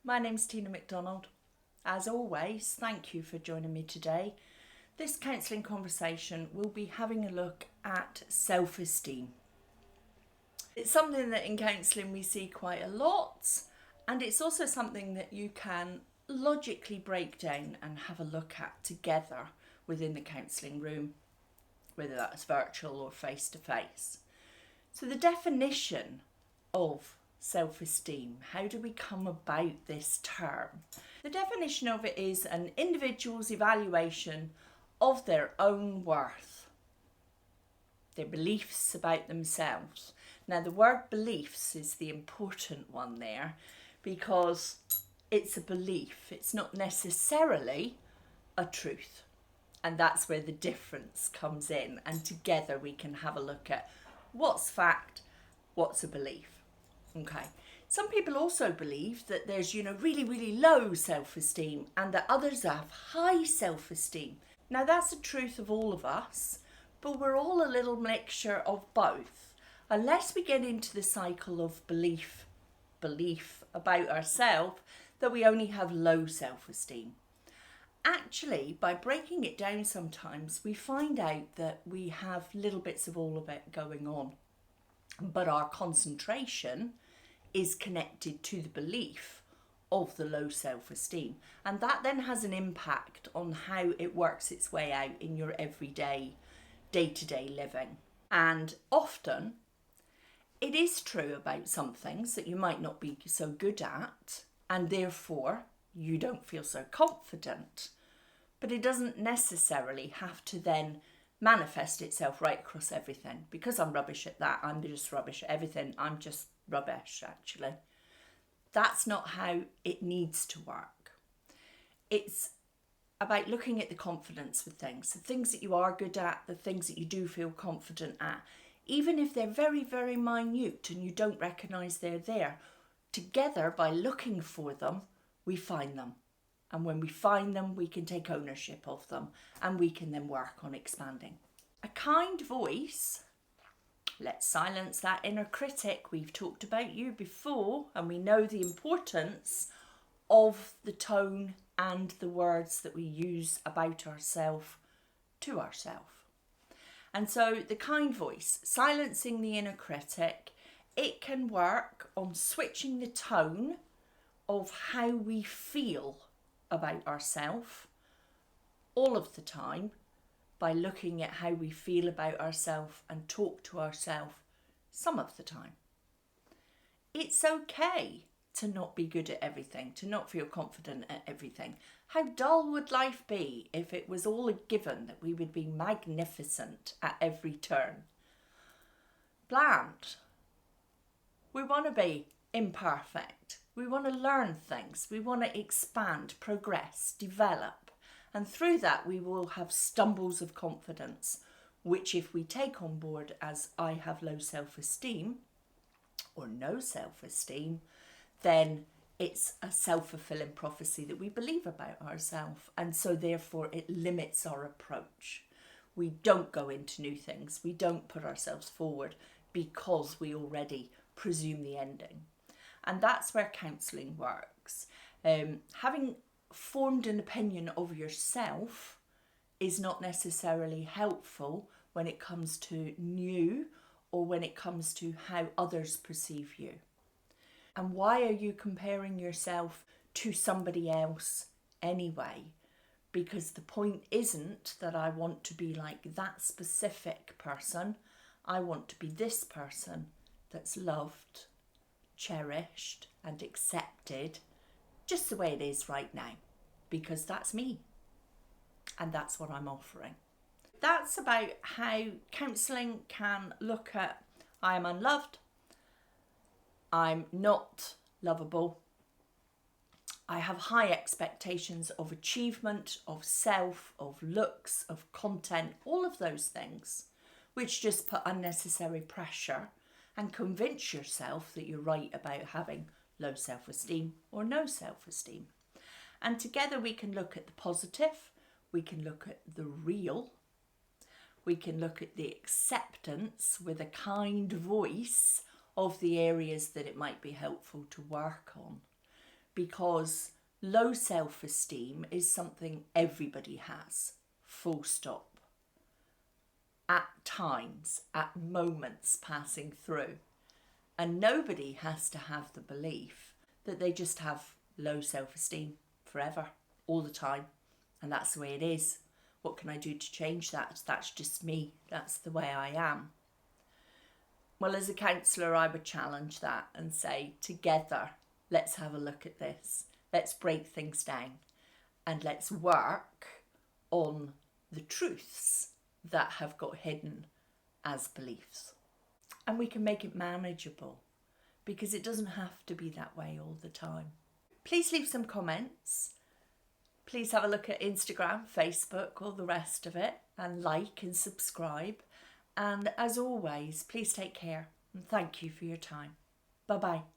My name's Tina McDonald. As always, thank you for joining me today. This counselling conversation will be having a look at self-esteem. It's something that in counselling we see quite a lot, and it's also something that you can logically break down and have a look at together within the counselling room, whether that's virtual or face-to-face. So the definition of self-esteem, how do we come about this term? The definition of it is an individual's evaluation of their own worth, their beliefs about themselves. Now the word beliefs is the important one there because it's a belief, it's not necessarily a truth. And that's where the difference comes in, and together we can have a look at what's fact, what's a belief. Okay. Some people also believe that there's, really, really low self-esteem and that others have high self-esteem. Now that's the truth of all of us, but we're all a little mixture of both. Unless we get into the cycle of belief about ourselves that we only have low self-esteem. Actually, by breaking it down sometimes, we find out that we have little bits of all of it going on. But our concentration is connected to the belief of the low self-esteem. And that then has an impact on how it works its way out in your everyday, day-to-day living. And often, it is true about some things that you might not be so good at, and therefore you don't feel so confident. But it doesn't necessarily have to then manifest itself right across everything. Because I'm rubbish at that, I'm just rubbish at everything, I'm just rubbish actually. That's not how it needs to work. It's about looking at the confidence with things, the things that you are good at, the things that you do feel confident at, even if they're very, very minute and you don't recognise they're there. Together, by looking for them, we find them. And when we find them, we can take ownership of them and we can then work on expanding. A kind voice, let's silence that inner critic. We've talked about you before and we know the importance of the tone and the words that we use about ourselves to ourselves. And so the kind voice, silencing the inner critic, it can work on switching the tone of how we feel about ourselves all of the time by looking at how we feel about ourselves and talk to ourselves some of the time. It's okay to not be good at everything, to not feel confident at everything. How dull would life be if it was all a given that we would be magnificent at every turn? Bland. We want to be imperfect. We want to learn things. We want to expand, progress, develop. And through that, we will have stumbles of confidence, which if we take on board as I have low self-esteem or no self-esteem, then it's a self-fulfilling prophecy that we believe about ourselves. And so therefore it limits our approach. We don't go into new things. We don't put ourselves forward because we already presume the ending. And that's where counselling works. Having formed an opinion of yourself is not necessarily helpful when it comes to new or when it comes to how others perceive you. And why are you comparing yourself to somebody else anyway? Because the point isn't that I want to be like that specific person. I want to be this person that's loved, cherished and accepted just the way it is right now, because that's me and that's what I'm offering. That's about how counselling can look at I am unloved, I'm not lovable, I have high expectations of achievement, of self, of looks, of content, all of those things which just put unnecessary pressure and convince yourself that you're right about having low self-esteem or no self-esteem. And together we can look at the positive, we can look at the real, we can look at the acceptance with a kind voice of the areas that it might be helpful to work on. because low self-esteem is something everybody has, full stop. At times, at moments passing through. And nobody has to have the belief that they just have low self-esteem forever, all the time. And that's the way it is. What can I do to change that? That's just me. That's the way I am. Well, as a counsellor, I would challenge that and say, together, let's have a look at this. Let's break things down and let's work on the truths that have got hidden as beliefs. And we can make it manageable because it doesn't have to be that way all the time. Please leave some comments. Please have a look at Instagram, Facebook, all the rest of it, and like and subscribe. And as always, please take care and thank you for your time. Bye-bye.